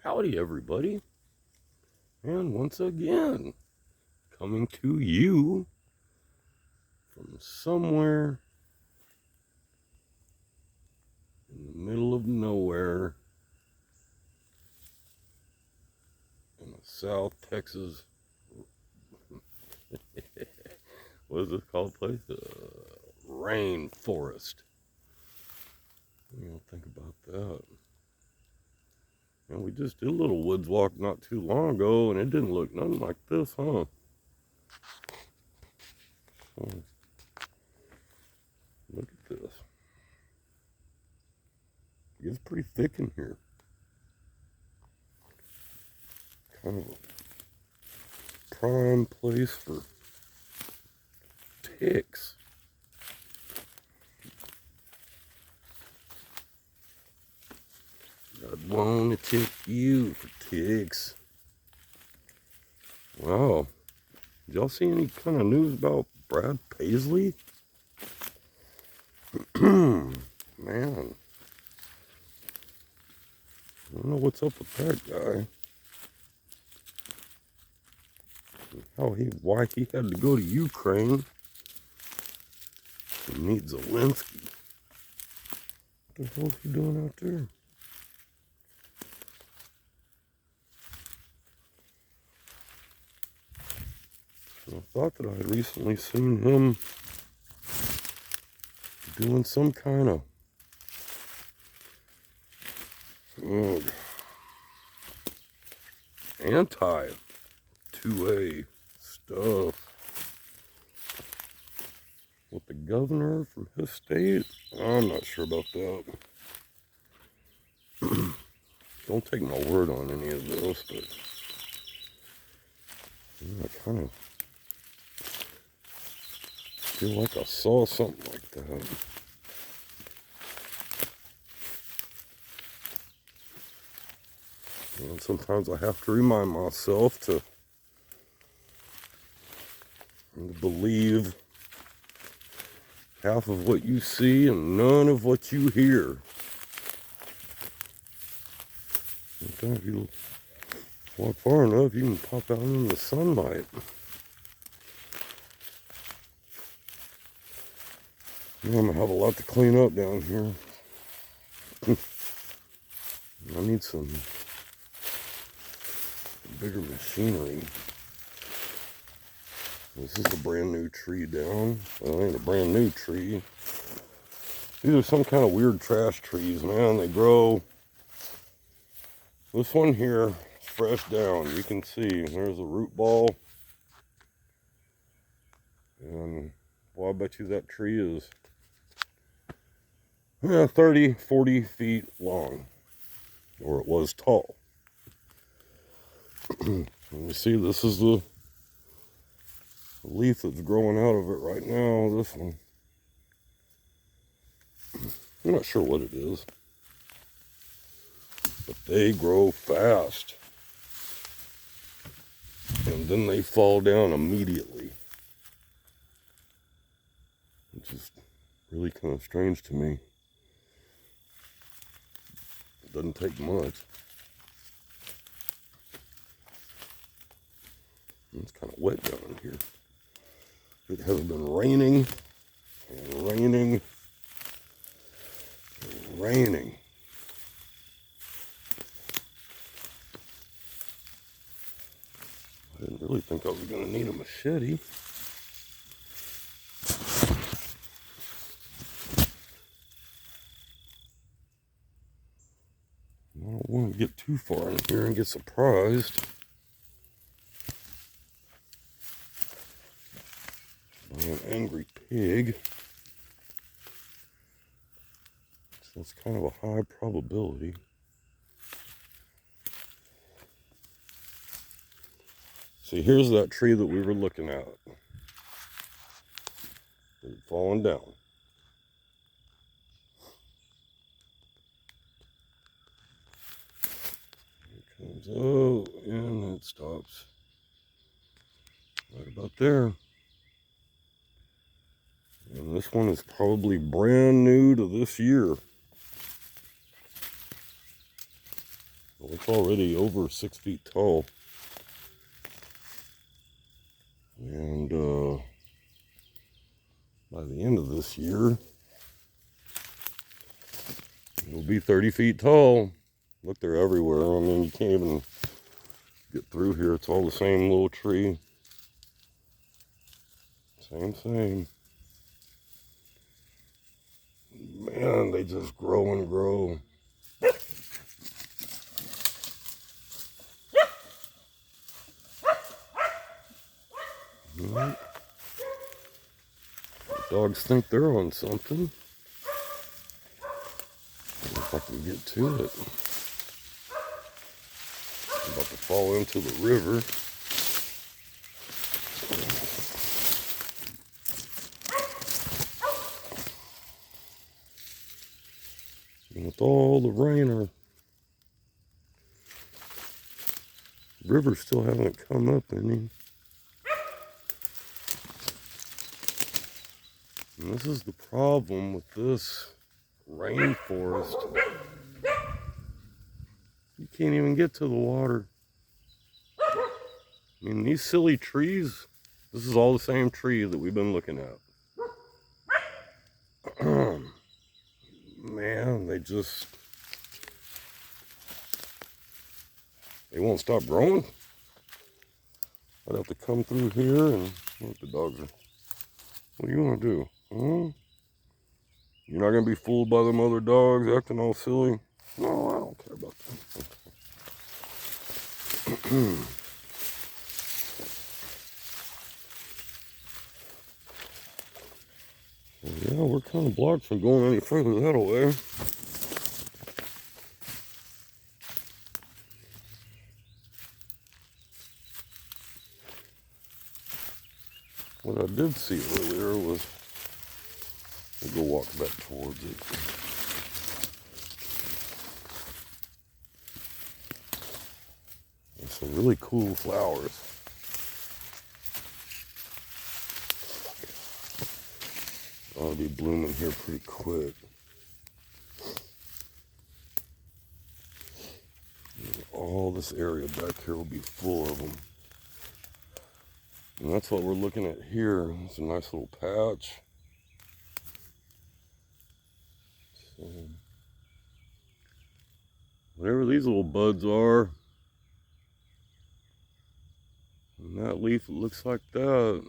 Howdy, everybody, and once again, coming to you from somewhere in the middle of nowhere in the South Texas, what is this called place? Rainforest. You know, think about that. And we just did a little woods walk not too long ago, and it didn't look nothing like this, huh? So, look at this. It's pretty thick in here. Kind of a prime place for ticks. I'd want to tick you for ticks. Wow. Did y'all see any kind of news about Brad Paisley? Man. I don't know what's up with that guy. Why he had to go to Ukraine to meet Zelensky. What the hell is he doing out there? I thought that I had recently seen him doing some kind of anti-2A stuff with the governor from his state. I'm not sure about that. Don't take my word on any of this, but I kind of feel like I saw something like that. And sometimes I have to remind myself to believe half of what you see and none of what you hear. Sometimes if you walk far enough, you can pop out in the sunlight. I'm gonna have a lot to clean up down here. I need some bigger machinery. This is a brand new tree down. Well, it ain't a brand new tree. These are some kind of weird trash trees, man. They grow. This one here is fresh down. You can see there's a root ball. And well, I bet you that tree is 30, 40 feet long. Or it was tall. And you see, this is the leaf that's growing out of it right now. This one. I'm not sure what it is. But they grow fast. And then they fall down immediately. Which is really kind of strange to me. It doesn't take much. It's kind of wet down here. It has been raining and raining and raining. I didn't really think I was going to need a machete. I don't want to get too far in here and get surprised by an angry pig. So it's kind of a high probability. See, here's that tree that we were looking at. It's falling down. It comes out and it stops right about there. And this one is probably brand new to this year. Well, it's already over 6 feet tall. And by the end of this year, it'll be 30 feet tall. Look, they're everywhere. I mean, you can't even get through here. It's all the same little tree. Same. Man, they just grow and grow. Right. Dogs think they're on something. If I can get to it. I'm about to fall into the river. And with all the rain, our river still hasn't come up any. And this is the problem with this rainforest. You can't even get to the water. I mean, these silly trees, this is all the same tree that we've been looking at. Man, they won't stop growing. I'd have to come through here and look, the dogs are, what do you want to do? Huh? You're not going to be fooled by them other dogs acting all silly? No, I don't care about that. Well, yeah, we're kind of blocked from going any further that way. What I did see earlier was, we'll go walk back towards it. There's some really cool flowers. I'll be blooming here pretty quick. All this area back here will be full of them. And that's what we're looking at here. It's a nice little patch. So, whatever these little buds are, and that leaf looks like that.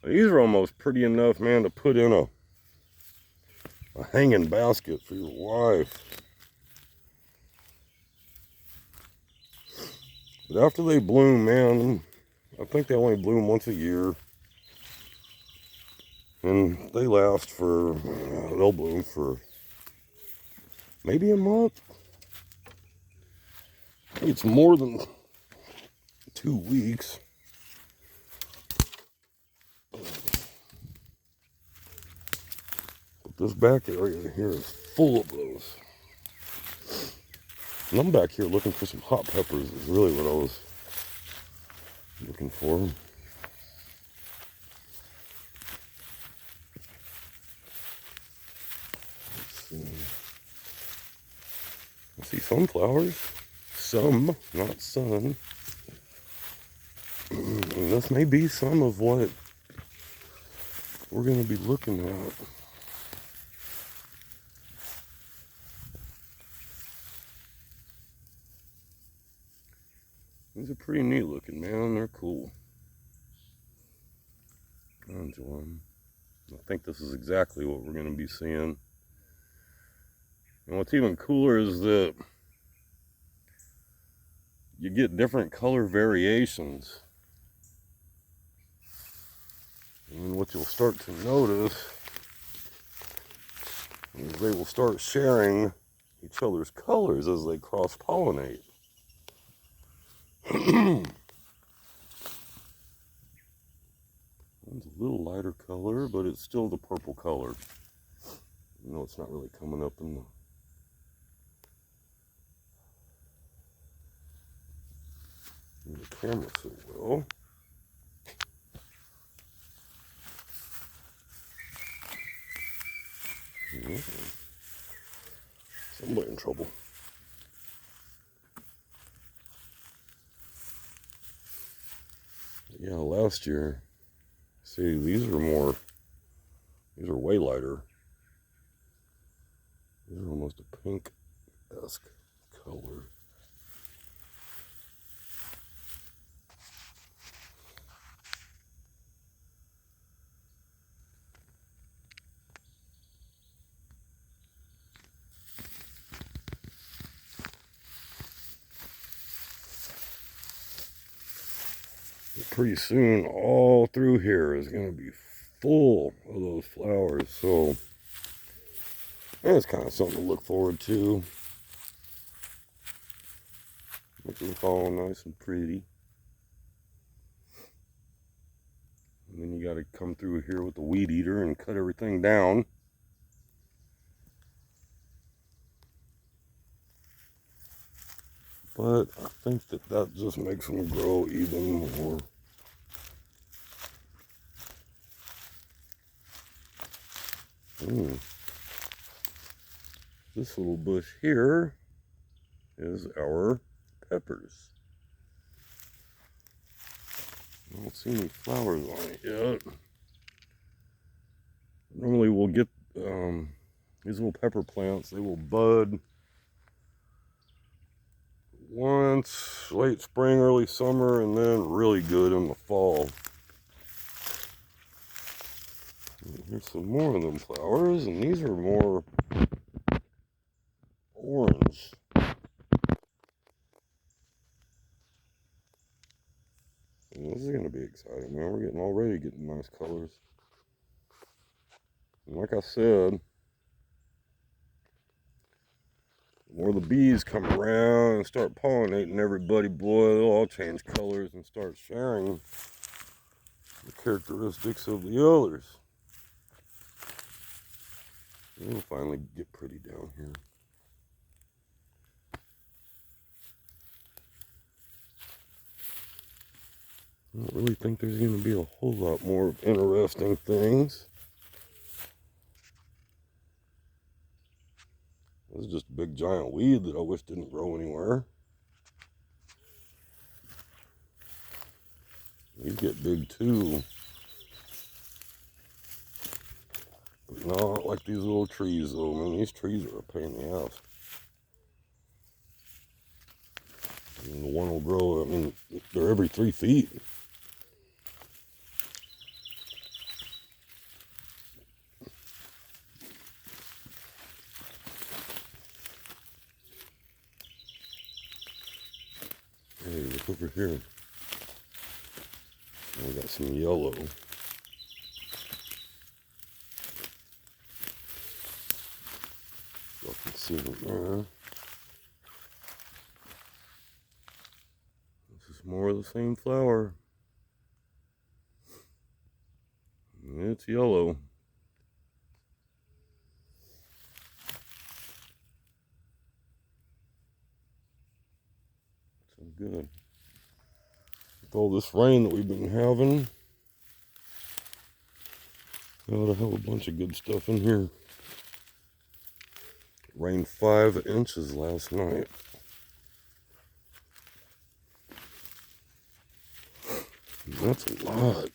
These are almost pretty enough, man, to put in a hanging basket for your wife. But after they bloom, man, I think they only bloom once a year. And they last for, they'll bloom for maybe a month. It's more than 2 weeks. But this back area here is full of those. And I'm back here looking for some hot peppers is really what I was looking for. Let's see. I see sunflowers. Some, not sun. And this may be some of what we're going to be looking at. These are pretty neat looking, man. They're cool. I enjoy them. I think this is exactly what we're going to be seeing. And what's even cooler is that you get different color variations. And what you'll start to notice is they will start sharing each other's colors as they cross-pollinate. One's a little lighter color, but it's still the purple color. You know, it's not really coming up in the camera so well. Yeah. Somebody in trouble. Yeah, last year. See, these are way lighter. These are almost a pink-esque color. But pretty soon, all through here is going to be full of those flowers. So that's kind of something to look forward to. Makes it look all nice and pretty. And then you got to come through here with the weed eater and cut everything down. But I think that just makes them grow even more. This little bush here is our peppers. I don't see any flowers on it yet. Normally we'll get these little pepper plants. They will bud once late spring, early summer, and then really good in the fall. And here's some more of them flowers, and these are more orange. And this is going to be exciting, man. We're already getting nice colors. And like I said, the more the bees come around and start pollinating everybody, boy, they'll all change colors and start sharing the characteristics of the others. It'll finally get pretty down here. I don't really think there's going to be a whole lot more interesting things. This is just a big giant weed that I wish didn't grow anywhere. These get big too. But not like these little trees though, man. These trees are a pain in the ass. And the one will grow, I mean, they're every 3 feet. Hey, look over here. We got some yellow. Y'all can see them there. This is more of the same flower. It's yellow. So good. With all this rain that we've been having, I ought to have a bunch of good stuff in here. It rained 5 inches last night. And that's a lot.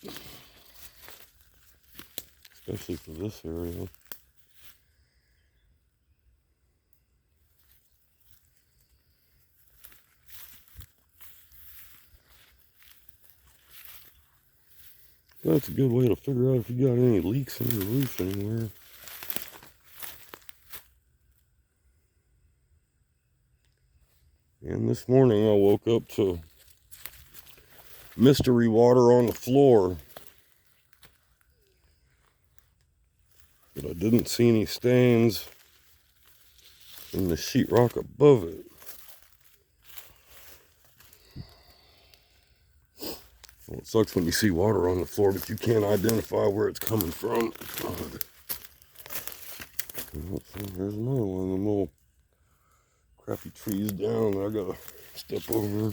Especially for this area. That's a good way to figure out if you got any leaks in your roof anywhere. And this morning I woke up to mystery water on the floor. But I didn't see any stains in the sheetrock above it. Well, it sucks when you see water on the floor, but you can't identify where it's coming from. There's another one of them little crappy trees down that I gotta step over.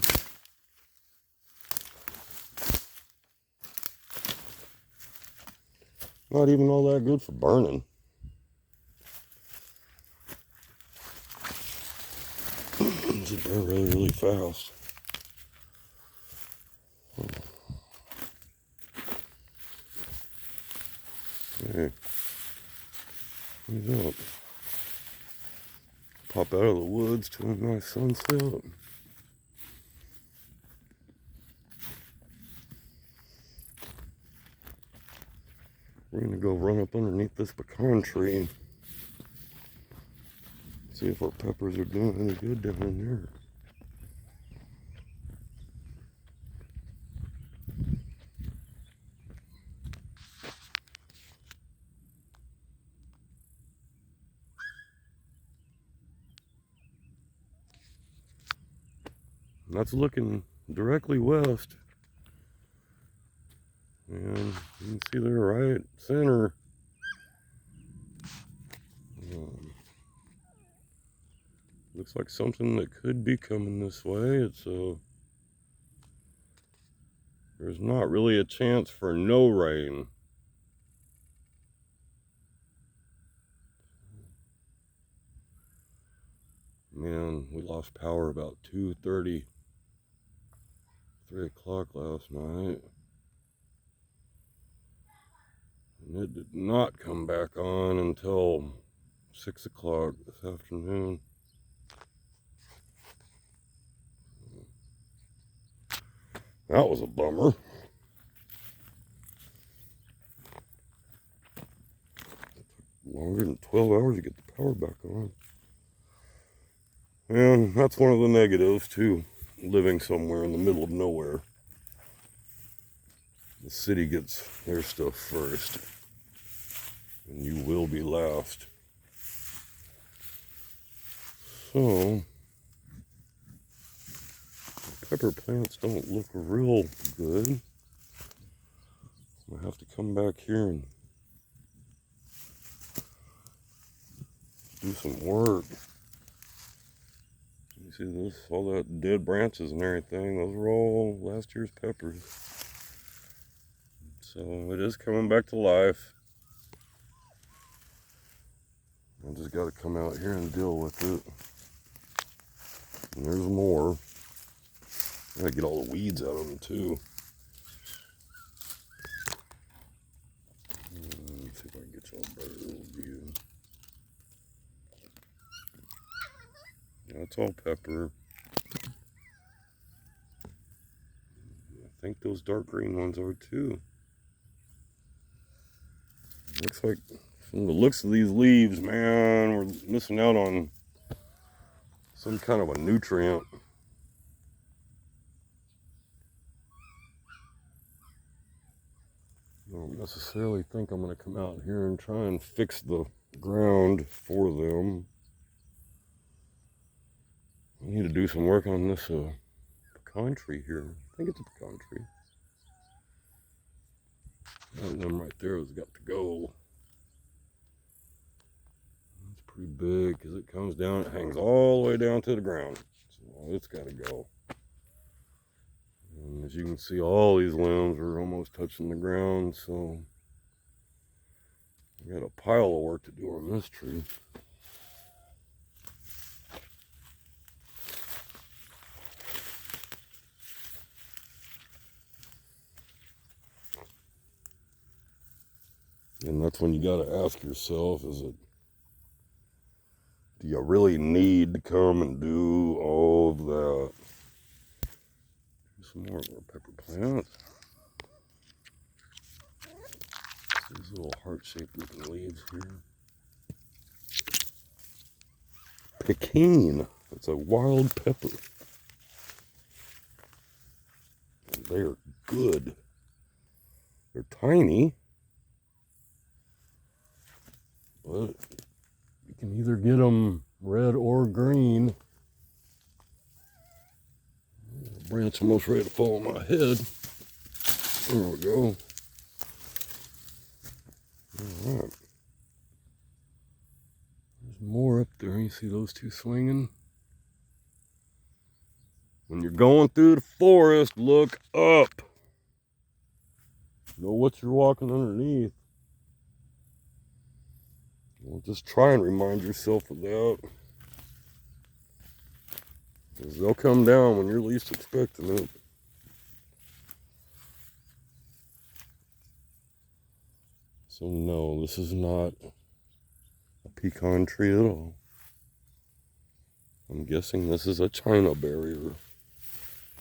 Not even all that good for burning. It burn really, really fast. Hey, what's up? Pop out of the woods to a nice sunset. We're gonna go run up underneath this pecan tree and see if our peppers are doing any good down in there. And that's looking directly west. And you can see there right center. Looks like something that could be coming this way. There's not really a chance for no rain. Man, we lost power about 2:30, 3 o'clock last night. And it did not come back on until 6 o'clock this afternoon. That was a bummer. Longer than 12 hours to get the power back on. And that's one of the negatives too, living somewhere in the middle of nowhere. The city gets their stuff first, and you will be last. So, pepper plants don't look real good. I have to come back here and do some work. You see this, all that dead branches and everything, those were all last year's peppers. So it is coming back to life. I just got to come out here and deal with it. And there's more. I gotta get all the weeds out of them too. Let's see if I can get y'all a better view. That's all pepper. I think those dark green ones are too. Looks like, from the looks of these leaves, man, we're missing out on some kind of a nutrient. I don't necessarily think I'm going to come out here and try and fix the ground for them. I need to do some work on this pecan tree here. I think it's a pecan tree. That one right there has got to go. It's pretty big because it comes down, it hangs all the way down to the ground. So it's got to go. And as you can see, all these limbs are almost touching the ground, so I got a pile of work to do on this tree. And that's when you got to ask yourself, do you really need to come and do all of that? Some more of our pepper plants. These little heart-shaped looking leaves here. Pecan. It's a wild pepper. And they are good. They're tiny. But you can either get them red or green. The branch almost ready to fall on my head. There we go. All right. There's more up there. You see those two swinging? When you're going through the forest, look up. Know what you're walking underneath. Well, just try and remind yourself of that. Because they'll come down when you're least expecting it. So no, this is not a pecan tree at all. I'm guessing this is a China berry or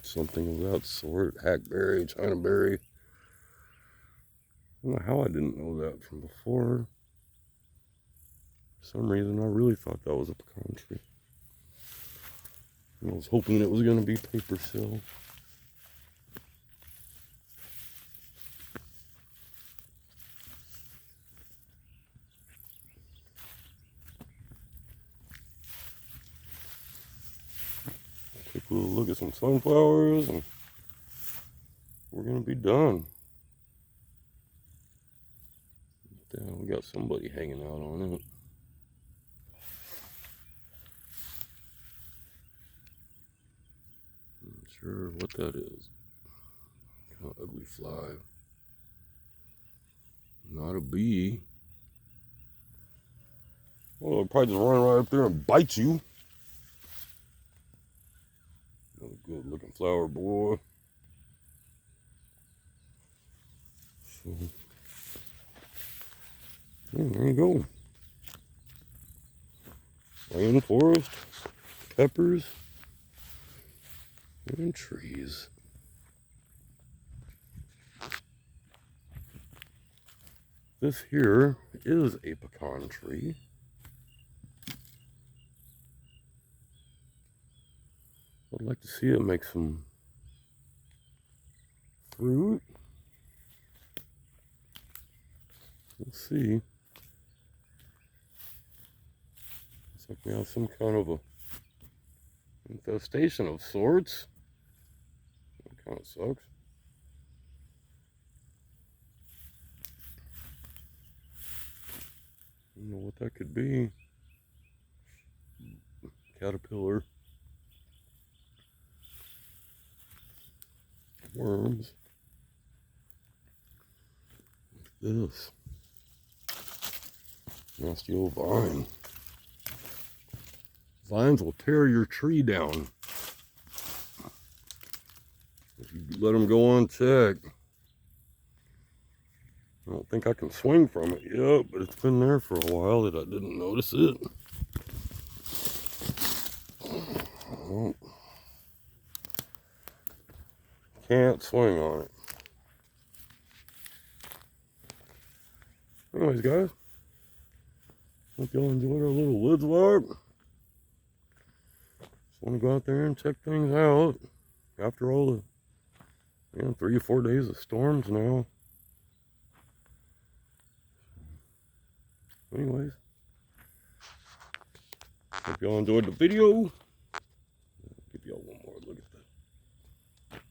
something of that sort. Hackberry, China berry. I don't know how I didn't know that from before. For some reason, I really thought that was a pecan tree. I was hoping it was going to be paper shell. Take a little look at some sunflowers and we're going to be done. Damn, we got somebody hanging out on it. Not sure what that is. Kind of ugly fly. Not a bee. Well, it'll probably just run right up there and bite you. Another good looking flower, boy. So, yeah, there you go. Rainforest, peppers, and trees. This here is a pecan tree. I'd like to see it make some fruit. Let's see. Looks like we have some kind of a infestation of sorts. That kind of sucks. I don't know what that could be. Caterpillar. Worms. This. Nasty old vine. Vines will tear your tree down if you let them go unchecked. I don't think I can swing from it yet, but it's been there for a while that I didn't notice it. Well, can't swing on it. Anyways, guys, hope y'all enjoyed our little woods walk. Just want to go out there and check things out after all the 3 or 4 days of storms now. Anyways, hope y'all enjoyed the video. Give y'all one more look at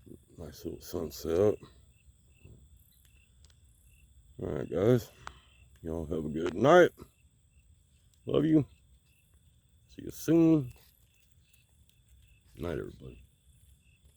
the nice little sunset. Alright guys, y'all have a good night. Love you. See you soon. Night everybody.